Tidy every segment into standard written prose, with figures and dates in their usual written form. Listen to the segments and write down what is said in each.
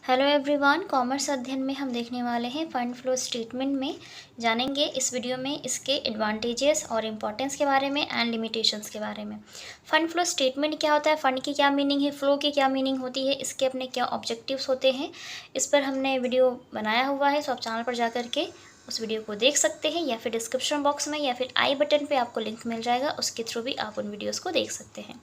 Hello everyone, commerce अध्ययन में हम देखने वाले हैं फंड फ्लो स्टेटमेंट में जानेंगे इस वीडियो में इसके एडवांटेजेस और इम्पोर्टेंस के बारे में एंड लिमिटेशंस के बारे में। फंड फ्लो स्टेटमेंट क्या होता है, फंड की क्या मीनिंग है, फ्लो की क्या मीनिंग होती है, इसके अपने क्या ऑब्जेक्टिव्स होते हैं, इस पर हमने वीडियो बनाया हुआ है। सो आप चैनल पर जा करके उस वीडियो को देख सकते हैं या फिर डिस्क्रिप्शन बॉक्स में या फिर आई बटन पर आपको लिंक मिल जाएगा, उसके थ्रू भी आप उन वीडियोज़ को देख सकते हैं।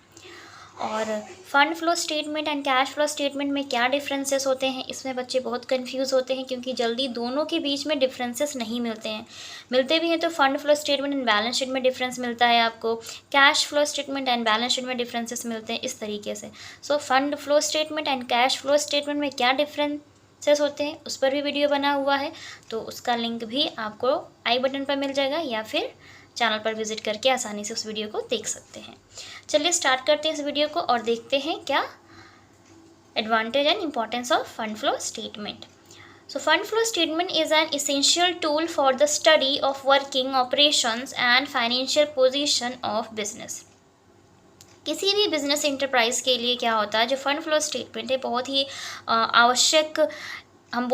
और fund flow statement and cash flow statement में क्या डिफरेंसेस होते हैं, इसमें बच्चे बहुत कंफ्यूज होते हैं क्योंकि जल्दी दोनों के बीच में डिफरेंसेस नहीं मिलते हैं। मिलते भी हैं तो fund flow statement and balance sheet में डिफरेंस मिलता है आपको, cash flow statement and balance sheet में डिफरेंसेस मिलते हैं, इस तरीके से। So fund flow statement and cash flow statement में क्या डिफरेंसेस होते हैं उस पर भी वीडियो बना हुआ है, तो उसका लिंक भी आपको आई बटन पर मिल जाएगा या फिर चैनल पर विजिट करके आसानी से उस वीडियो को देख सकते हैं। चलिए स्टार्ट करते हैं इस वीडियो को और देखते हैं क्या advantage and importance of fund flow statement. So fund flow statement is an essential tool for the study of working operations and financial position of business. किसी भी बिजनेस इंटरप्राइज के लिए क्या होता है, जो फंड फ्लो स्टेटमेंट है बहुत ही आवश्यक, हम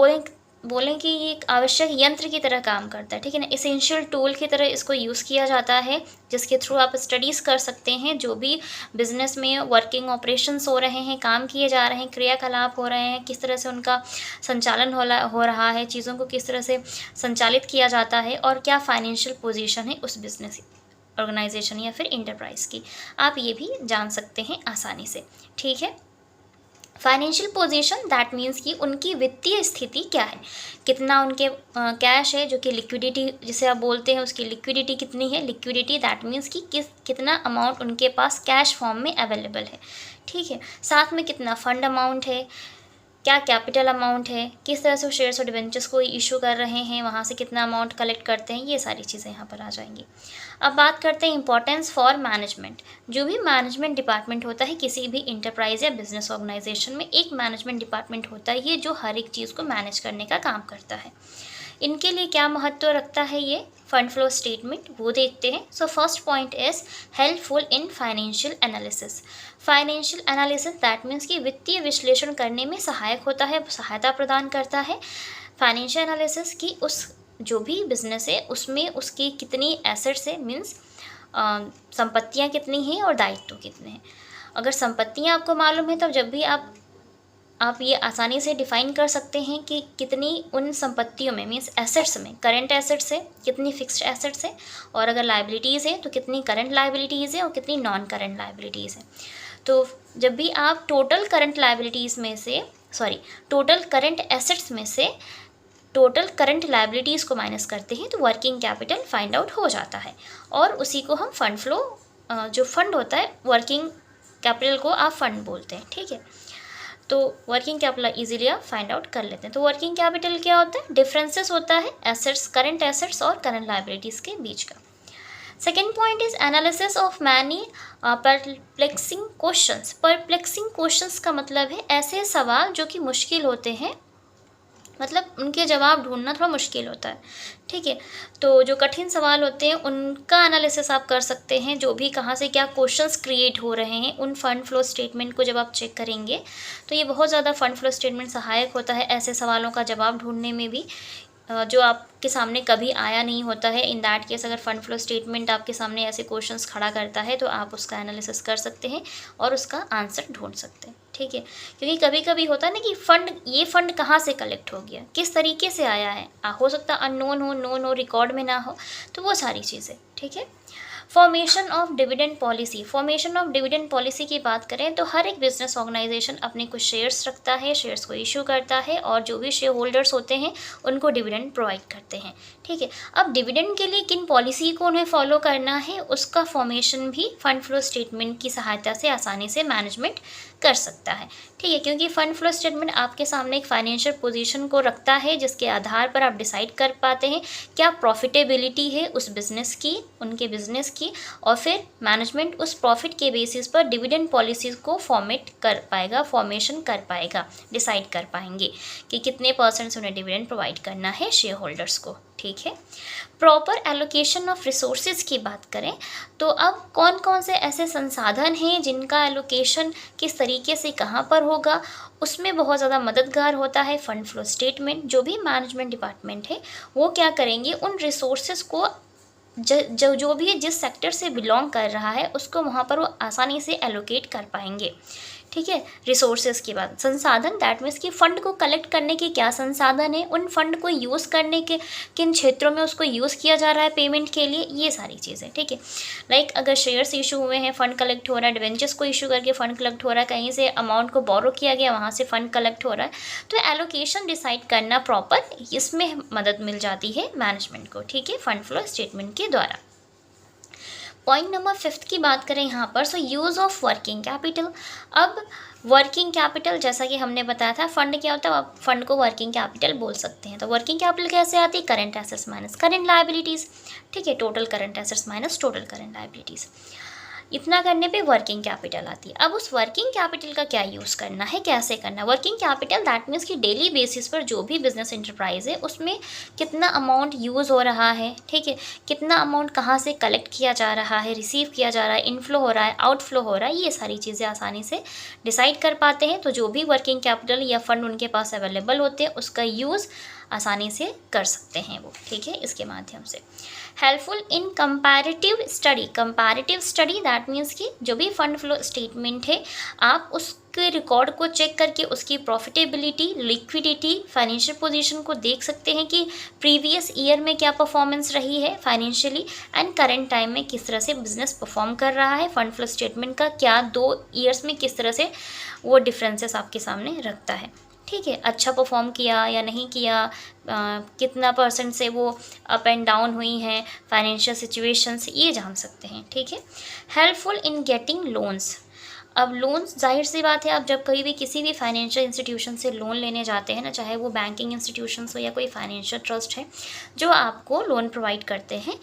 बोलें कि ये एक आवश्यक यंत्र की तरह काम करता है, ठीक है ना। इसेंशियल टूल की तरह इसको यूज़ किया जाता है, जिसके थ्रू आप स्टडीज़ कर सकते हैं जो भी बिज़नेस में वर्किंग ऑपरेशंस हो रहे हैं, काम किए जा रहे हैं, क्रियाकलाप हो रहे हैं, किस तरह से उनका संचालन हो रहा है, चीज़ों को किस तरह से संचालित किया जाता है और क्या फाइनेंशियल पोजीशन है उस बिज़नेस ऑर्गेनाइजेशन या फिर इंटरप्राइज की, आप ये भी जान सकते हैं आसानी से, ठीक है। फाइनेंशियल पोजीशन दैट मीन्स कि उनकी वित्तीय स्थिति क्या है, कितना उनके कैश है, जो कि लिक्विडिटी जिसे आप बोलते हैं उसकी लिक्विडिटी कितनी है। लिक्विडिटी दैट मीन्स कि कितना अमाउंट उनके पास कैश फॉर्म में अवेलेबल है, ठीक है। साथ में कितना फंड अमाउंट है, क्या कैपिटल अमाउंट है, किस तरह से वो शेयर्स और डिबेंचर्स को इशू कर रहे हैं, वहाँ से कितना अमाउंट कलेक्ट करते हैं, ये सारी चीज़ें यहाँ पर आ जाएंगी। अब बात करते हैं इंपॉर्टेंस फॉर मैनेजमेंट। जो भी मैनेजमेंट डिपार्टमेंट होता है किसी भी इंटरप्राइज या बिजनेस ऑर्गेनाइजेशन में, एक मैनेजमेंट डिपार्टमेंट होता है ये जो हर एक चीज़ को मैनेज करने का काम करता है। इनके लिए क्या महत्व रखता है ये फंड फ्लो स्टेटमेंट, वो देखते हैं। So first point is helpful in financial analysis. Financial analysis that means कि वित्तीय विश्लेषण करने में सहायक होता है, सहायता प्रदान करता है। फाइनेंशियल एनालिसिस की उस जो भी बिजनेस है उसमें उसकी कितनी एसेट्स है, मीन्स संपत्तियाँ कितनी हैं और दायित्व कितने हैं। अगर संपत्तियाँ आपको मालूम है तो जब भी आप ये आसानी से डिफाइन कर सकते हैं कि कितनी उन संपत्तियों में, मीन्स एसेट्स में करंट एसेट्स है, कितनी फिक्स्ड एसेट्स है, और अगर लाइबिलिटीज़ है तो कितनी करंट लाइबिलिटीज़ है और कितनी नॉन करंट लाइबिलिटीज़ है। तो जब भी आप टोटल करंट लाइबिलिटीज़ में से टोटल करंट एसेट्स में से टोटल करंट लाइबिलिटीज़ को माइनस करते हैं तो वर्किंग कैपिटल फाइंड आउट हो जाता है, और उसी को हम फंड फ्लो, जो फंड होता है वर्किंग कैपिटल को आप फंड बोलते हैं, ठीक है। तो वर्किंग कैपिटल इजीली आप फाइंड आउट कर लेते हैं। तो वर्किंग कैपिटल क्या होता है, डिफरेंसेस होता है एसेट्स, करंट एसेट्स और करंट लाइबिलिटीज़ के बीच का। Second point is analysis of many perplexing questions. Perplexing questions का मतलब है ऐसे सवाल जो कि मुश्किल होते हैं, मतलब उनके जवाब ढूंढना थोड़ा मुश्किल होता है, ठीक है। तो जो कठिन सवाल होते हैं उनका एनालिसिस आप कर सकते हैं, जो भी कहाँ से क्या क्वेश्चंस क्रिएट हो रहे हैं उन फंड फ्लो स्टेटमेंट को जब आप चेक करेंगे तो ये बहुत ज़्यादा फंड फ्लो स्टेटमेंट सहायक होता है ऐसे सवालों का जवाब ढूंढने में भी, जो आपके सामने कभी आया नहीं होता है। इन दैट केस अगर फंड फ्लो स्टेटमेंट आपके सामने ऐसे क्वेश्चंस खड़ा करता है तो आप उसका एनालिसिस कर सकते हैं और उसका आंसर ढूंढ सकते हैं, ठीक है। क्योंकि कभी कभी होता है ना कि ये फंड कहाँ से कलेक्ट हो गया, किस तरीके से आया है, हो सकता है अननोन हो, नोन हो, रिकॉर्ड में ना हो, तो वो सारी चीज़ें, ठीक है। Formation of dividend policy. Formation of dividend policy की बात करें तो हर एक बिजनेस ऑर्गेनाइजेशन अपने कुछ शेयर्स रखता है, शेयर्स को इशू करता है और जो भी शेयर होल्डर्स होते हैं उनको डिविडेंड प्रोवाइड करते हैं, ठीक है। अब डिविडेंड के लिए किन पॉलिसी को उन्हें फॉलो करना है उसका फॉर्मेशन भी फंड फ्लो स्टेटमेंट की सहायता से आसानी से मैनेजमेंट कर सकता है, ठीक है। क्योंकि फंड फ्लो स्टेटमेंट आपके सामने एक फाइनेंशियल पोजीशन को रखता है जिसके आधार पर आप डिसाइड कर पाते हैं क्या प्रॉफिटेबिलिटी है उस बिज़नेस की, उनके बिज़नेस की, और फिर मैनेजमेंट उस प्रॉफिट के बेसिस पर डिविडेंड पॉलिसीज़ को फॉर्मेशन कर पाएगा, डिसाइड कर पाएंगे कि कितने % उन्हें डिविडेंड प्रोवाइड करना है शेयर होल्डर्स को। ठीक है। प्रॉपर एलोकेशन ऑफ रिसोर्सेज की बात करें तो अब कौन कौन से ऐसे संसाधन हैं जिनका एलोकेशन किस तरीके से कहाँ पर होगा, उसमें बहुत ज़्यादा मददगार होता है फंड फ्लो स्टेटमेंट। जो भी मैनेजमेंट डिपार्टमेंट है वो क्या करेंगे, उन रिसोर्सेज को जो भी जिस सेक्टर से बिलोंग कर रहा है उसको वहाँ पर वो आसानी से एलोकेट कर पाएंगे, ठीक है। रिसोर्सेज की बात, संसाधन दैट मीन्स कि फ़ंड को कलेक्ट करने के क्या संसाधन है, उन फंड को यूज़ करने के किन क्षेत्रों में उसको यूज़ किया जा रहा है पेमेंट के लिए, ये सारी चीज़ें, ठीक है। लाइक अगर शेयर्स इशू हुए हैं, फ़ंड कलेक्ट हो रहा है, डिवेंचर्स को इशू करके फ़ंड कलेक्ट हो रहा है, कहीं से अमाउंट को बोरो किया गया वहाँ से फ़ंड कलेक्ट हो रहा है, तो एलोकेशन डिसाइड करना प्रॉपर, इसमें मदद मिल जाती है मैनेजमेंट को, ठीक है, फंड फ्लो स्टेटमेंट के द्वारा। पॉइंट नंबर 5 की बात करें यहाँ पर, so use of working capital. अब वर्किंग कैपिटल जैसा कि हमने बताया था, फंड क्या होता है, आप फंड को वर्किंग कैपिटल बोल सकते हैं। तो वर्किंग कैपिटल कैसे आती है, current assets minus current liabilities, ठीक है, total current assets minus total current liabilities. इतना करने पे वर्किंग कैपिटल आती है। अब उस वर्किंग कैपिटल का क्या यूज़ करना है, कैसे करना है। वर्किंग कैपिटल दैट मीन्स कि डेली बेसिस पर जो भी बिजनेस इंटरप्राइज है उसमें कितना अमाउंट यूज़ हो रहा है, ठीक है, कितना अमाउंट कहाँ से कलेक्ट किया जा रहा है, रिसीव किया जा रहा है, इनफ्लो हो रहा है, आउटफ्लो हो रहा है, ये सारी चीज़ें आसानी से डिसाइड कर पाते हैं। तो जो भी वर्किंग कैपिटल या फंड उनके पास अवेलेबल होते हैं उसका यूज़ आसानी से कर सकते हैं वो, ठीक है, इसके माध्यम से। Helpful in comparative study, comparative study that means कि जो भी फंड फ्लो स्टेटमेंट है आप उसके रिकॉर्ड को चेक करके उसकी प्रॉफिटेबिलिटी, लिक्विडिटी, फाइनेंशियल पोजीशन को देख सकते हैं कि प्रीवियस ईयर में क्या परफॉर्मेंस रही है फाइनेंशियली एंड करंट टाइम में किस तरह से बिजनेस परफॉर्म कर रहा है। फंड फ्लो स्टेटमेंट का क्या 2 ईयर्स में किस तरह से वो डिफरेंसेस आपके सामने रखता है, ठीक है, अच्छा परफॉर्म किया या नहीं किया, कितना % से वो अप एंड डाउन हुई हैं फाइनेंशियल सिचुएशंस, ये जान सकते हैं, ठीक है। Helpful in getting loans. अब लोन्स जाहिर सी बात है, आप जब कहीं भी किसी भी फाइनेंशियल इंस्टीट्यूशन से लोन लेने जाते हैं ना, चाहे वो बैंकिंग इंस्टीट्यूशंस हो या कोई फाइनेंशियल ट्रस्ट है जो आपको लोन प्रोवाइड करते हैं,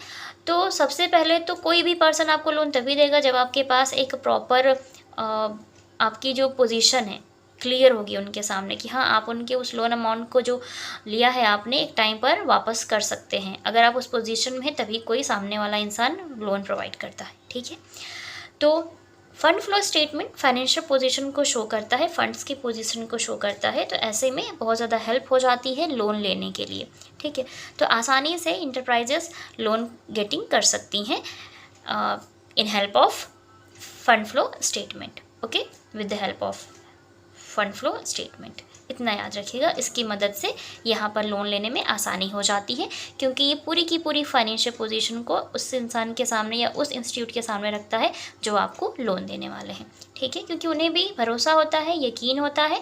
तो सबसे पहले तो कोई भी पर्सन आपको लोन तभी देगा जब आपके पास एक प्रॉपर आपकी जो पोजीशन है क्लियर होगी उनके सामने कि हाँ आप उनके उस लोन अमाउंट को जो लिया है आपने एक टाइम पर वापस कर सकते हैं। अगर आप उस पोजीशन में हैं तभी कोई सामने वाला इंसान लोन प्रोवाइड करता है, ठीक है। तो fund flow statement financial position को शो करता है, फंड्स की पोजीशन को शो करता है, तो ऐसे में बहुत ज़्यादा हेल्प हो जाती है लोन लेने के लिए, ठीक है। तो आसानी से इंटरप्राइजेस लोन गेटिंग कर सकती हैं इन help of fund flow statement, okay, with the help of fund flow statement. इतना याद रखिएगा, इसकी मदद से यहाँ पर लोन लेने में आसानी हो जाती है क्योंकि ये पूरी की पूरी फाइनेंशियल पोजीशन को उस इंसान के सामने या उस इंस्टीट्यूट के सामने रखता है जो आपको लोन देने वाले हैं, ठीक है, क्योंकि उन्हें भी भरोसा होता है, यकीन होता है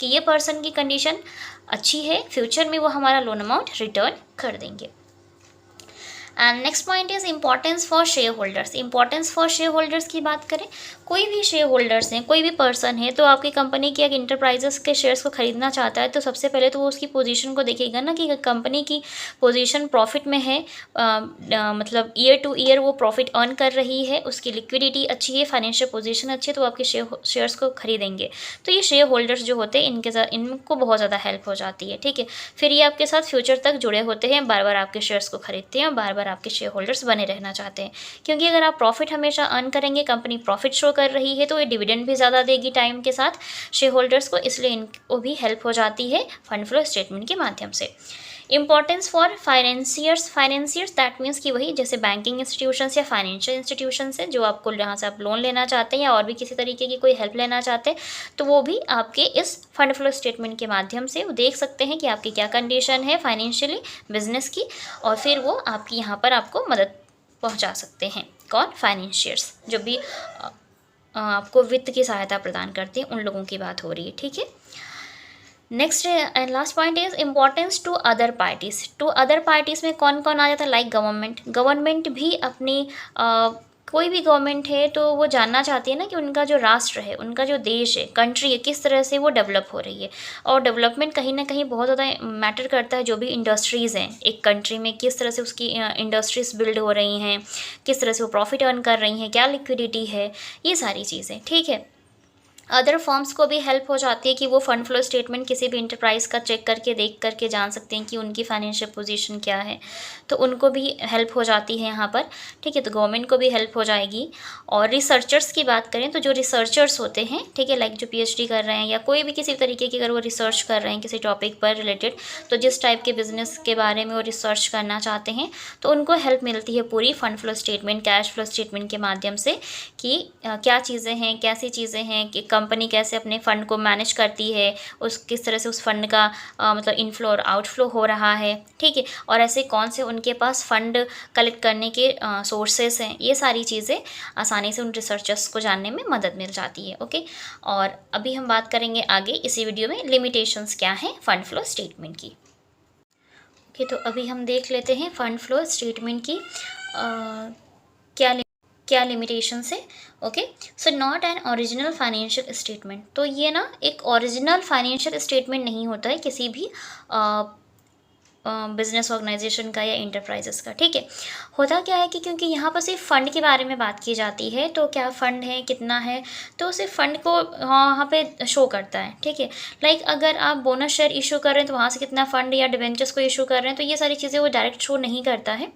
कि ये पर्सन की कंडीशन अच्छी है, फ्यूचर में वो हमारा लोन अमाउंट रिटर्न कर देंगे। And next point is importance for share holders. Importance for share holders की बात करें, कोई भी शेयर होल्डर्स हैं, कोई भी पर्सन है तो आपकी कंपनी के इंटरप्राइजेस के शेयर्स को खरीदना चाहता है तो सबसे पहले तो वो उसकी पोजीशन को देखेगा ना कि कंपनी की पोजीशन प्रॉफिट में है, मतलब ईयर टू ईयर वो प्रॉफिट अर्न कर रही है, उसकी लिक्विडिटी अच्छी है, फाइनेंशियल पोजीशन अच्छी है, तो आपके शेयर्स को खरीदेंगे। तो ये शेयर होल्डर्स जो होते हैं इनके साथ इनको बहुत ज़्यादा हेल्प हो जाती है, ठीक है। फिर ये आपके साथ फ्यूचर तक जुड़े होते हैं, बार बार आपके शेयर्स को खरीदते हैं, बार बार आपके शेयर होल्डर्स बने रहना चाहते हैं, क्योंकि अगर आप प्रॉफिट हमेशा अर्न करेंगे, कंपनी प्रॉफिट शो कर रही है तो ये डिविडेंड भी ज़्यादा देगी टाइम के साथ शेयर होल्डर्स को, इसलिए इनको भी हेल्प हो जाती है फंड फ्लो स्टेटमेंट के माध्यम से। Importance for financiers, financiers that means कि वही जैसे बैंकिंग इंस्टीट्यूशंस या फाइनेंशियल इंस्टीट्यूशंस है जो आपको जहाँ से आप लोन लेना चाहते हैं या और भी किसी तरीके की कोई हेल्प लेना चाहते हैं, तो वो भी आपके इस फंड फ्लो स्टेटमेंट के माध्यम से वो देख सकते हैं कि आपकी क्या कंडीशन है फाइनेंशियली बिजनेस की, और फिर वो आपकी यहाँ पर आपको मदद पहुँचा सकते हैं। कौन? फाइनेंशियर्स, जो भी आपको वित्त की सहायता प्रदान करते हैं, उन लोगों की बात हो रही है, ठीक है। Next and last point is importance to other parties. To other parties में कौन कौन आ जाता है? Like government. गवर्नमेंट भी अपनी कोई भी गवर्नमेंट है तो वो जानना चाहती है ना कि उनका जो राष्ट्र है, उनका जो देश है, कंट्री है, किस तरह से वो डेवलप हो रही है। और डेवलपमेंट कहीं ना कहीं बहुत ज़्यादा मैटर करता है। जो भी इंडस्ट्रीज़ हैं एक कंट्री में, किस तरह से उसकी इंडस्ट्रीज़ बिल्ड हो रही हैं, किस तरह से वो प्रॉफिट अर्न कर रही हैं, क्या लिक्विडिटी है, ये सारी चीज़ें, ठीक है। अदर फॉर्म्स को भी हेल्प हो जाती है कि वो फंड फ्लो स्टेटमेंट किसी भी इंटरप्राइज का चेक करके देख करके जान सकते हैं कि उनकी फाइनेंशियल पोजीशन क्या है, तो उनको भी हेल्प हो जाती है यहाँ पर। ठीक है, तो गवर्नमेंट को भी हेल्प हो जाएगी। और रिसर्चर्स की बात करें तो जो रिसर्चर्स होते हैं, ठीक है, लाइक जो पीएचडी कर रहे हैं या कोई भी किसी तरीके की अगर वो रिसर्च कर रहे हैं किसी टॉपिक पर रिलेटेड, तो जिस टाइप के बिजनेस के बारे में वो रिसर्च करना चाहते हैं तो उनको हेल्प मिलती है पूरी fund flow statement, cash flow statement के माध्यम से कि क्या चीज़ें हैं, कैसी चीज़ें हैं, कि कंपनी कैसे अपने फ़ंड को मैनेज करती है, उस किस तरह से उस फंड का मतलब इनफ्लो और आउटफ्लो हो रहा है। ठीक है, और ऐसे कौन से उनके पास फ़ंड कलेक्ट करने के सोर्सेस हैं, ये सारी चीज़ें आसानी से उन रिसर्चर्स को जानने में मदद मिल जाती है। ओके, और अभी हम बात करेंगे आगे इसी वीडियो में लिमिटेशंस क्या हैं फ़ंड फ्लो स्टेटमेंट की। ओके, तो अभी हम देख लेते हैं फ़ंड फ्लो स्टेटमेंट की क्या लिमिटेशंस है। Okay, so not an original financial statement, तो ये ना एक ओरिजिनल फाइनेंशियल स्टेटमेंट नहीं होता है किसी भी बिजनेस ऑर्गेनाइजेशन का या इंटरप्राइजेस का। ठीक है, होता क्या है कि क्योंकि यहाँ पर सिर्फ फ़ंड के बारे में बात की जाती है, तो क्या फ़ंड है, कितना है, तो सिर्फ फ़ंड को वहाँ पे शो करता है। ठीक है, लाइक अगर आप बोनस शेयर इशू कर रहे हैं तो वहाँ से कितना फ़ंड या डिबेंचर्स को इशू कर रहे हैं, तो ये सारी चीज़ें वो डायरेक्ट शो नहीं करता है।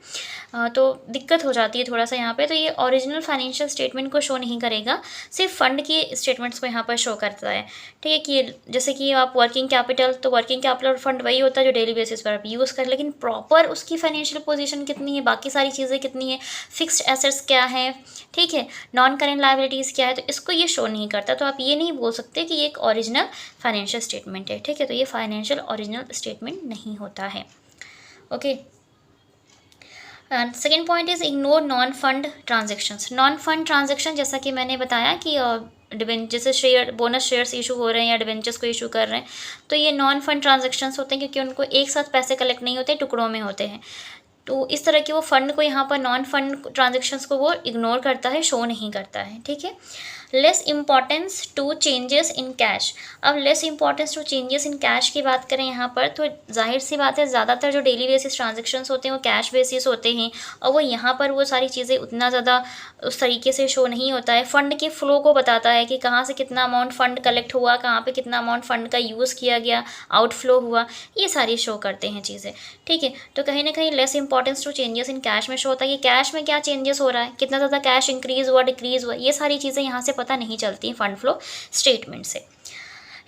तो दिक्कत हो जाती है थोड़ा सा यहाँ पे। तो ये ओरिजिनल फाइनेंशियल स्टेटमेंट को शो नहीं करेगा, सिर्फ फ़ंड की स्टेटमेंट्स को यहाँ पर शो करता है। ठीक है, कि जैसे कि आप वर्किंग कैपिटल, तो वर्किंग कैपिटल फंड वही होता है जो डेली बेसिस पर आप यूज़ कर, लेकिन प्रॉपर उसकी फाइनेंशियल पोजीशन कितनी है, बाकी सारी चीज़ें कितनी है, फिक्स्ड एसेट्स क्या है, ठीक है, नॉन करेंट लायबिलिटीज़ क्या है, तो इसको ये शो नहीं करता। तो आप ये नहीं बोल सकते कि ये एक ओरिजिनल फाइनेंशियल स्टेटमेंट है। ठीक है, तो ये फाइनेंशियल ओरिजिनल स्टेटमेंट नहीं होता है। Okay, second point is ignore non fund transactions. Non fund transaction जैसा कि मैंने बताया कि जैसे शेयर बोनस शेयर्स इशू हो रहे हैं या डिबेंचर्स को इशू कर रहे हैं, तो ये नॉन फंड ट्रांजेक्शन्स होते हैं क्योंकि उनको एक साथ पैसे कलेक्ट नहीं होते, टुकड़ों में होते हैं। तो इस तरह के वो फंड को यहाँ पर नॉन फंड ट्रांजेक्शन्स को वो इग्नोर करता है, शो नहीं करता है। ठीक है, less importance to changes in cash. अब less importance to changes in cash की बात करें यहाँ पर, तो जाहिर सी बात है ज़्यादातर जो डेली बेसिस ट्रांजेक्शन्स होते हैं वो कैश बेसिस होते हैं, और वो यहाँ पर वो सारी चीज़ें उतना ज़्यादा उस तरीके से शो नहीं होता है। फ़ंड के फ्लो को बताता है कि कहाँ से कितना अमाउंट फ़ंड कलेक्ट हुआ, कहाँ पे कितना अमाउंट फ़ंड का यूज़ किया गया, आउटफ्लो हुआ, ये सारी शो करते हैं चीज़ें। ठीक है, तो कहीं ना कहीं less importance to changes in cash में शो होता है कि कैश में क्या चेंजेस हो रहा है, कितना ज़्यादा कैश इंक्रीज़ हुआ, डिक्रीज़ हुआ, ये सारी चीज़ें यहाँ से पता नहीं चलती हैं फंड फ्लो स्टेटमेंट से।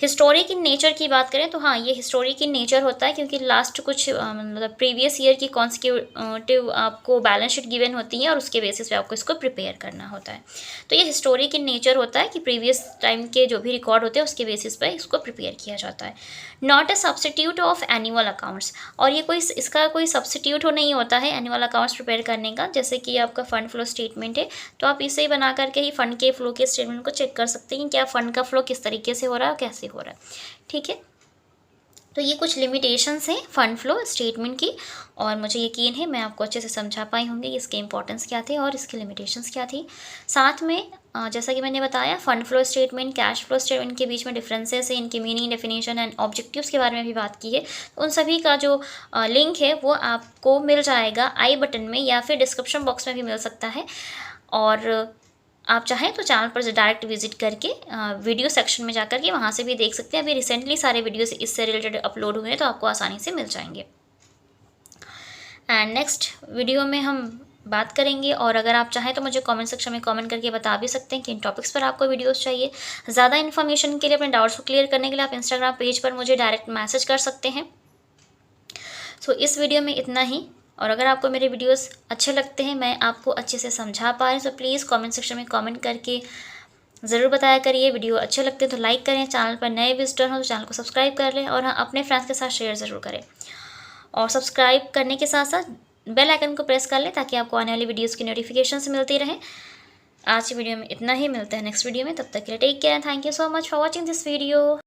हिस्टोरिक इन नेचर की बात करें तो हाँ, ये हिस्टोरिक इन नेचर होता है क्योंकि लास्ट कुछ मतलब प्रीवियस ईयर की कॉन्सिक्यूटिव आपको बैलेंस शीट गिवन होती है और उसके बेसिस पे आपको इसको प्रिपेयर करना होता है। तो ये हिस्टोरिक इन नेचर होता है कि प्रीवियस टाइम के जो भी रिकॉर्ड होते हैं उसके बेसिस पे इसको प्रिपेयर किया जाता है। Not a substitute of annual accounts, और ये कोई इसका कोई सब्सटीट्यूट नहीं होता है एनुअल अकाउंट्स प्रिपेयर करने का। जैसे कि आपका फंड फ्लो स्टेटमेंट है, तो आप इसे ही बना करके ही फंड के फ्लो के स्टेटमेंट को चेक कर सकते हैं क्या फंड का फ्लो किस तरीके से हो रहा है, कैसे हो रहा है। ठीक है, तो ये कुछ लिमिटेशंस हैं फंड फ्लो स्टेटमेंट की, और मुझे यकीन है मैं आपको अच्छे से समझा पाई होंगी इसके इंपॉर्टेंस क्या थे और इसकी लिमिटेशंस क्या थी। साथ में जैसा कि मैंने बताया fund flow statement, cash flow statement के बीच में डिफरेंसेस है, इनकी मीनिंग, डेफिनेशन एंड ऑब्जेक्टिव्स के बारे में भी बात की है। उन सभी का जो लिंक है वो आपको मिल जाएगा आई बटन में या फिर डिस्क्रिप्शन बॉक्स में भी मिल सकता है। और आप चाहें तो चैनल पर डायरेक्ट विजिट करके वीडियो सेक्शन में जाकर के वहाँ से भी देख सकते हैं। अभी रिसेंटली सारे वीडियोस इससे रिलेटेड अपलोड हुए हैं, तो आपको आसानी से मिल जाएंगे। एंड नेक्स्ट वीडियो में हम बात करेंगे, और अगर आप चाहें तो मुझे कमेंट सेक्शन में कमेंट करके बता भी सकते हैं कि इन टॉपिक्स पर आपको वीडियोस चाहिए। ज़्यादा इन्फॉर्मेशन के लिए, अपने डाउट्स को क्लियर करने के लिए आप इंस्टाग्राम पेज पर मुझे डायरेक्ट मैसेज कर सकते हैं। सो इस वीडियो में इतना ही, और अगर आपको मेरे वीडियोस अच्छे लगते हैं, मैं आपको अच्छे से समझा पा रही हूँ, तो प्लीज़ कमेंट सेक्शन में कमेंट करके ज़रूर बताया करिए। वीडियो अच्छे लगते हैं तो लाइक करें, चैनल पर नए विजिटर हो तो चैनल को सब्सक्राइब कर लें, और हाँ, अपने फ्रेंड्स के साथ शेयर ज़रूर करें। और सब्सक्राइब करने के साथ साथ बेल आइकन को प्रेस कर लें ताकि आपको आने वाली वीडियोज़ की नोटिफिकेशन मिलती रहें। आज की वीडियो में इतना ही, मिलते हैं नेक्स्ट वीडियो में, तब तक के लिए take care and thank you so much for watching this video.